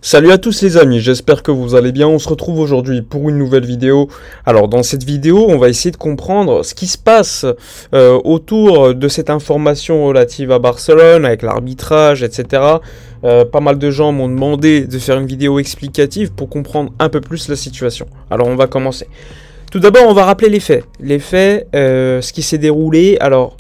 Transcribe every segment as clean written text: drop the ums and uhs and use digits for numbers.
Salut à tous les amis, j'espère que vous allez bien. On se retrouve aujourd'hui pour une nouvelle vidéo. Alors dans cette vidéo, on va essayer de comprendre ce qui se passe autour de cette information relative à Barcelone, avec l'arbitrage, etc. Pas mal de gens m'ont demandé de faire une vidéo explicative pour comprendre un peu plus la situation. Alors on va commencer. Tout d'abord, on va rappeler les faits. Les faits, ce qui s'est déroulé. Alors,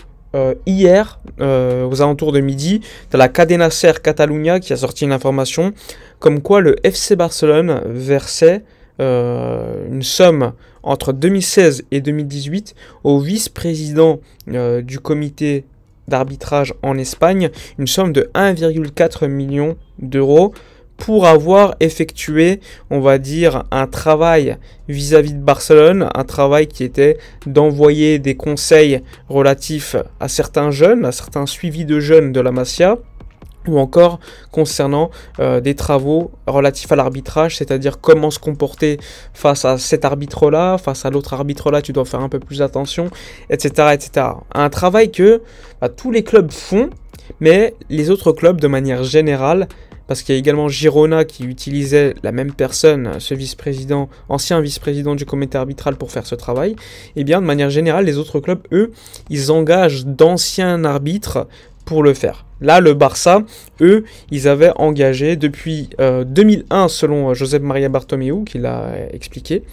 hier, aux alentours de midi, tu as la Cadena SER Catalunya qui a sorti une information comme quoi le FC Barcelone versait une somme entre 2016 et 2018 au vice-président du comité d'arbitrage en Espagne, une somme de 1,4 million d'euros pour avoir effectué, on va dire, un travail vis-à-vis de Barcelone, un travail qui était d'envoyer des conseils relatifs à certains jeunes, à certains suivis de jeunes de la Masia, ou encore concernant des travaux relatifs à l'arbitrage, c'est-à-dire comment se comporter face à cet arbitre-là, face à l'autre arbitre-là, tu dois faire un peu plus attention, etc. etc. Un travail que tous les clubs font, mais les autres clubs, de manière générale, parce qu'il y a également Girona qui utilisait la même personne, ce vice-président, ancien vice-président du comité arbitral pour faire ce travail, et bien de manière générale, les autres clubs, eux, ils engagent d'anciens arbitres pour le faire. Là, le Barça, eux, ils avaient engagé depuis 2001, selon Josep Maria Bartomeu, qui l'a expliqué,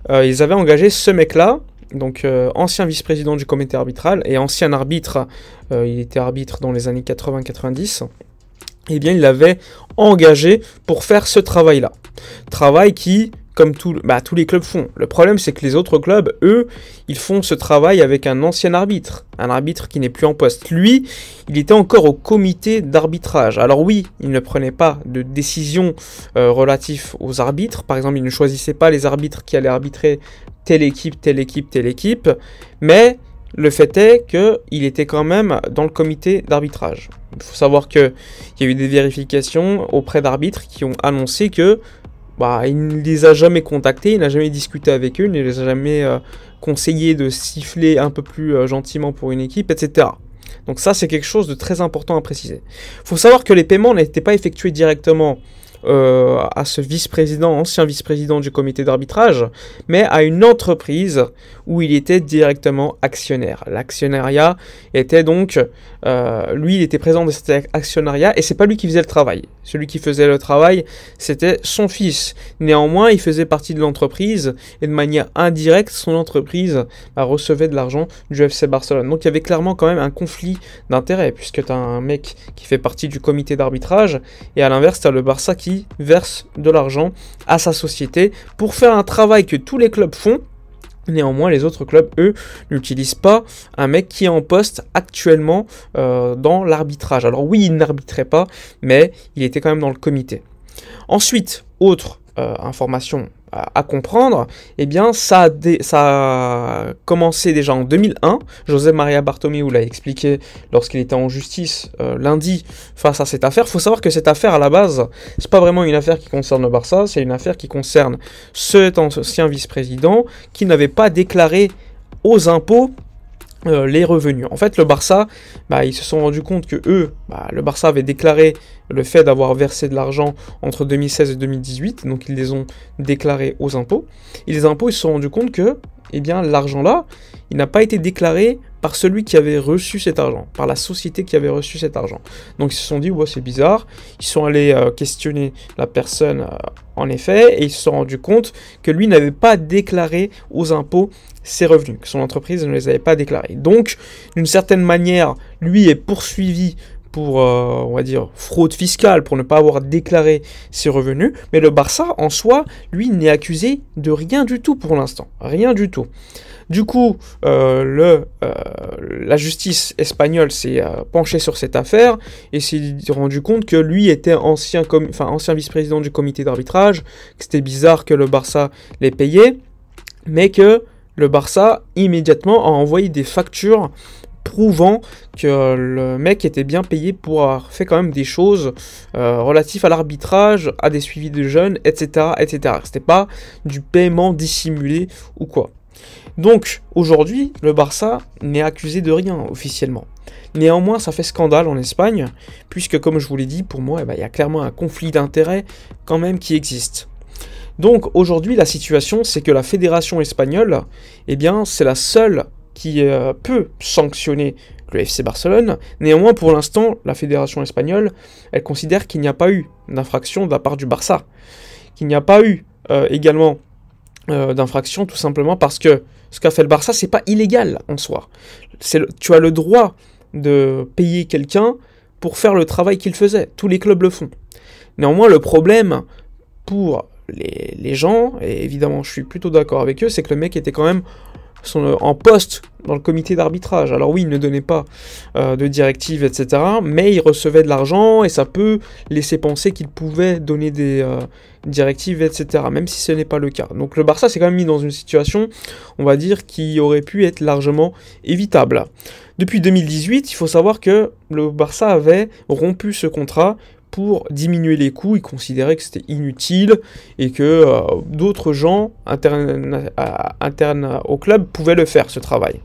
ils avaient engagé ce mec-là, donc ancien vice-président du comité arbitral et ancien arbitre, il était arbitre dans les années 80-90, eh bien, il l'avait engagé pour faire ce travail-là. Travail qui, comme tous les clubs font. Le problème, c'est que les autres clubs, eux, ils font ce travail avec un ancien arbitre. Un arbitre qui n'est plus en poste. Lui, il était encore au comité d'arbitrage. Alors oui, il ne prenait pas de décision relative aux arbitres. Par exemple, il ne choisissait pas les arbitres qui allaient arbitrer telle équipe, telle équipe, telle équipe. Mais le fait est qu'il était quand même dans le comité d'arbitrage. Il faut savoir qu'il y a eu des vérifications auprès d'arbitres qui ont annoncé que il ne les a jamais contactés, il n'a jamais discuté avec eux, il ne les a jamais conseillé de siffler un peu plus gentiment pour une équipe, etc. Donc ça, c'est quelque chose de très important à préciser. Il faut savoir que les paiements n'étaient pas effectués directement à ce vice-président, ancien vice-président du comité d'arbitrage, mais à une entreprise où il était directement actionnaire. L'actionnariat était donc, lui, il était présent dans cet actionnariat et c'est pas lui qui faisait le travail. Celui qui faisait le travail, c'était son fils. Néanmoins, il faisait partie de l'entreprise et de manière indirecte, son entreprise recevait de l'argent du FC Barcelone. Donc il y avait clairement quand même un conflit d'intérêts puisque tu as un mec qui fait partie du comité d'arbitrage et à l'inverse, tu as le Barça qui verse de l'argent à sa société pour faire un travail que tous les clubs font. Néanmoins, les autres clubs, eux, n'utilisent pas un mec qui est en poste actuellement dans l'arbitrage. Alors oui, il n'arbitrait pas, mais il était quand même dans le comité. Ensuite, autre information à comprendre, eh bien, ça a commencé déjà en 2001. José Maria Bartomeu l'a expliqué lorsqu'il était en justice lundi face à cette affaire. Il faut savoir que cette affaire, à la base, c'est pas vraiment une affaire qui concerne le Barça, c'est une affaire qui concerne cet ancien vice-président qui n'avait pas déclaré aux impôts les revenus. En fait, le Barça, ils se sont rendus compte que le Barça avait déclaré le fait d'avoir versé de l'argent entre 2016 et 2018, donc ils les ont déclarés aux impôts. Et les impôts, ils se sont rendus compte que, l'argent-là, il n'a pas été déclaré par celui qui avait reçu cet argent, par la société qui avait reçu cet argent. Donc ils se sont dit, c'est bizarre. Ils sont allés questionner la personne en effet, et ils se sont rendus compte que lui n'avait pas déclaré aux impôts ses revenus, que son entreprise ne les avait pas déclarés. Donc, d'une certaine manière, lui est poursuivi pour, on va dire, fraude fiscale, pour ne pas avoir déclaré ses revenus, mais le Barça, en soi, lui, n'est accusé de rien du tout pour l'instant. Rien du tout. Du coup, la justice espagnole s'est penchée sur cette affaire et s'est rendu compte que lui était ancien vice-président du comité d'arbitrage, que c'était bizarre que le Barça les payait, mais que le Barça, immédiatement, a envoyé des factures prouvant que le mec était bien payé pour avoir fait quand même des choses relatives à l'arbitrage, à des suivis de jeunes, etc. etc. C'était pas du paiement dissimulé ou quoi. Donc aujourd'hui, le Barça n'est accusé de rien officiellement. Néanmoins, ça fait scandale en Espagne, puisque comme je vous l'ai dit, pour moi, il y a clairement un conflit d'intérêts quand même qui existe. Donc aujourd'hui, la situation, c'est que la fédération espagnole, eh bien, c'est la seule qui peut sanctionner le FC Barcelone. Néanmoins, pour l'instant, la fédération espagnole, elle considère qu'il n'y a pas eu d'infraction de la part du Barça. Qu'il n'y a pas eu également d'infraction, tout simplement parce que ce qu'a fait le Barça, c'est pas illégal en soi. Tu as le droit de payer quelqu'un pour faire le travail qu'il faisait. Tous les clubs le font. Néanmoins, le problème pour les gens, et évidemment je suis plutôt d'accord avec eux, c'est que le mec était quand même en poste dans le comité d'arbitrage. Alors oui, il ne donnait pas de directives, etc. Mais il recevait de l'argent et ça peut laisser penser qu'il pouvait donner des directives, etc. Même si ce n'est pas le cas. Donc le Barça s'est quand même mis dans une situation, on va dire, qui aurait pu être largement évitable. Depuis 2018, il faut savoir que le Barça avait rompu ce contrat pour diminuer les coûts. Il considérait que c'était inutile et que d'autres gens internes au club pouvaient le faire, ce travail.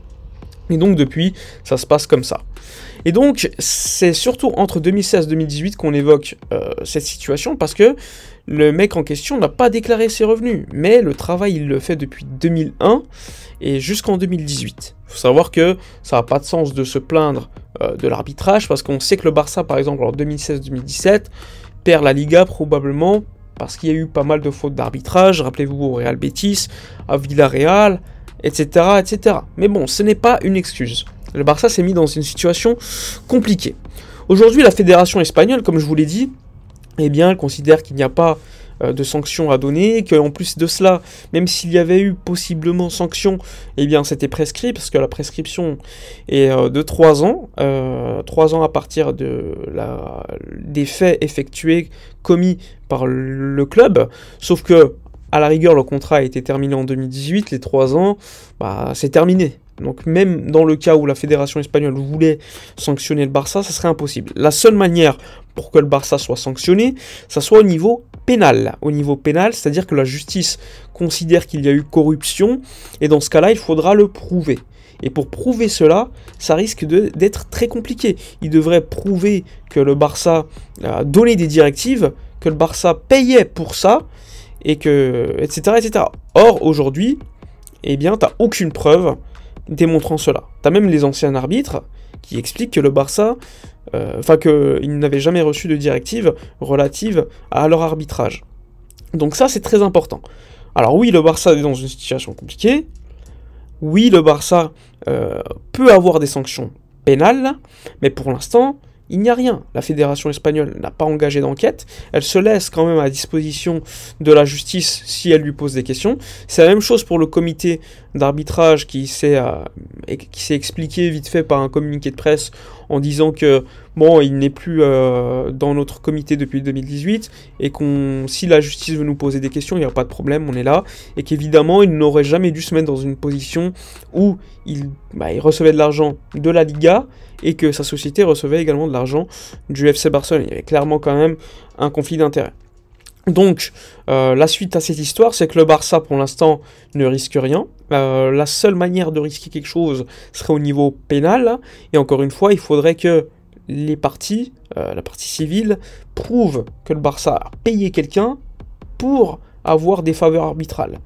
Et donc depuis, ça se passe comme ça. Et donc, c'est surtout entre 2016 et 2018 qu'on évoque cette situation, parce que le mec en question n'a pas déclaré ses revenus. Mais le travail, il le fait depuis 2001 et jusqu'en 2018. Il faut savoir que ça n'a pas de sens de se plaindre de l'arbitrage, parce qu'on sait que le Barça, par exemple, en 2016-2017, perd la Liga probablement parce qu'il y a eu pas mal de fautes d'arbitrage. Rappelez-vous au Real Betis, à Villarreal, etc., etc. Mais bon, ce n'est pas une excuse. Le Barça s'est mis dans une situation compliquée. Aujourd'hui, la fédération espagnole, comme je vous l'ai dit, eh bien, elle considère qu'il n'y a pas de sanctions à donner, qu'en plus de cela, même s'il y avait eu possiblement sanctions, eh bien, c'était prescrit, parce que la prescription est de 3 ans, 3 ans à partir des faits effectués, commis par le club, sauf que, à la rigueur, le contrat a été terminé en 2018, les 3 ans, c'est terminé. Donc même dans le cas où la fédération espagnole voulait sanctionner le Barça, ça serait impossible. La seule manière pour que le Barça soit sanctionné, ça soit au niveau pénal. Au niveau pénal, c'est-à-dire que la justice considère qu'il y a eu corruption, et dans ce cas-là, il faudra le prouver. Et pour prouver cela, ça risque d'être très compliqué. Il devrait prouver que le Barça a donné des directives, que le Barça payait pour ça, et que, etc., etc. Or, aujourd'hui, eh bien, t'as aucune preuve démontrant cela. T'as même les anciens arbitres qui expliquent que le Barça, qu'ils n'avaient jamais reçu de directive relative à leur arbitrage. Donc ça, c'est très important. Alors oui, le Barça est dans une situation compliquée. Oui, le Barça peut avoir des sanctions pénales, mais pour l'instant, il n'y a rien. La fédération espagnole n'a pas engagé d'enquête. Elle se laisse quand même à disposition de la justice si elle lui pose des questions. C'est la même chose pour le comité d'arbitrage qui s'est expliqué vite fait par un communiqué de presse en disant que bon, il n'est plus dans notre comité depuis 2018 et si la justice veut nous poser des questions, il n'y a pas de problème, on est là. Et qu'évidemment, il n'aurait jamais dû se mettre dans une position où il recevait de l'argent de la Liga et que sa société recevait également de l'argent du FC Barcelone. Il y avait clairement quand même un conflit d'intérêts. Donc, la suite à cette histoire, c'est que le Barça, pour l'instant, ne risque rien. La seule manière de risquer quelque chose serait au niveau pénal. Et encore une fois, il faudrait que les parties, la partie civile, prouvent que le Barça a payé quelqu'un pour avoir des faveurs arbitrales.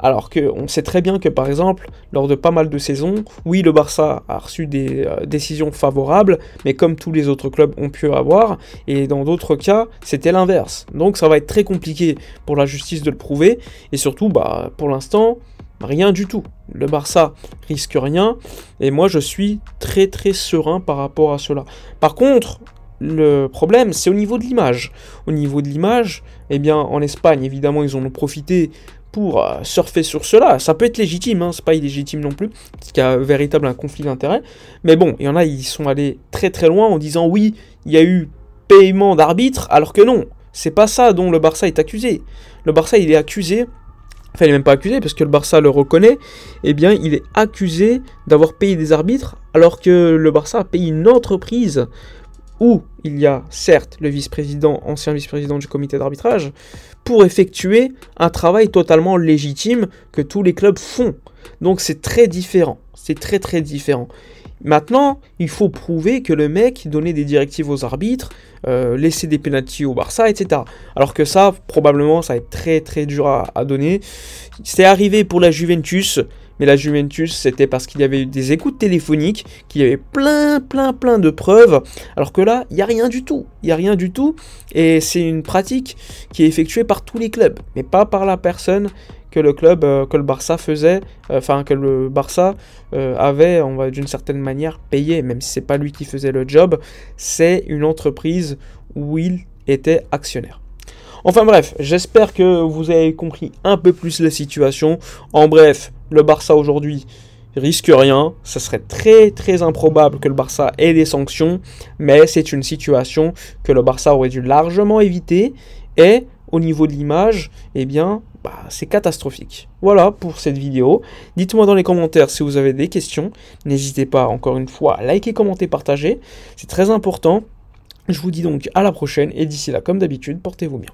Alors qu'on sait très bien que, par exemple, lors de pas mal de saisons, oui, le Barça a reçu des décisions favorables, mais comme tous les autres clubs ont pu avoir, et dans d'autres cas, c'était l'inverse. Donc ça va être très compliqué pour la justice de le prouver, et surtout, pour l'instant, rien du tout. Le Barça risque rien, et moi je suis très très serein par rapport à cela. Par contre, le problème, c'est au niveau de l'image. Au niveau de l'image, eh bien, en Espagne, évidemment, ils en ont profité pour surfer sur cela. Ça peut être légitime, hein, c'est pas illégitime non plus, parce qu'il y a véritable un conflit d'intérêts. Mais bon, il y en a, ils sont allés très très loin en disant oui, il y a eu paiement d'arbitre, alors que non, c'est pas ça dont le Barça est accusé. Le Barça, il est accusé, enfin il n'est même pas accusé, parce que le Barça le reconnaît, eh bien il est accusé d'avoir payé des arbitres, alors que le Barça a payé une entreprise où il y a certes le vice-président, ancien vice-président du comité d'arbitrage, pour effectuer un travail totalement légitime que tous les clubs font. Donc c'est très différent, c'est très très différent. Maintenant, il faut prouver que le mec donnait des directives aux arbitres, laissait des pénaltys au Barça, etc. Alors que ça, probablement, ça va être très très dur à donner. C'est arrivé pour la Juventus, mais la Juventus, c'était parce qu'il y avait eu des écoutes téléphoniques, qu'il y avait plein de preuves, alors que là, il n'y a rien du tout. Il n'y a rien du tout, et c'est une pratique qui est effectuée par tous les clubs, mais pas par la personne que le club, que le Barça faisait, que le Barça avait, on va d'une certaine manière, payé, même si c'est pas lui qui faisait le job, c'est une entreprise où il était actionnaire. Enfin bref, j'espère que vous avez compris un peu plus la situation. En bref, le Barça aujourd'hui risque rien. Ce serait très improbable que le Barça ait des sanctions, mais c'est une situation que le Barça aurait dû largement éviter. Et au niveau de l'image, eh bien, c'est catastrophique. Voilà pour cette vidéo. Dites-moi dans les commentaires si vous avez des questions. N'hésitez pas, encore une fois, à liker, commenter, partager. C'est très important. Je vous dis donc à la prochaine et d'ici là, comme d'habitude, portez-vous bien.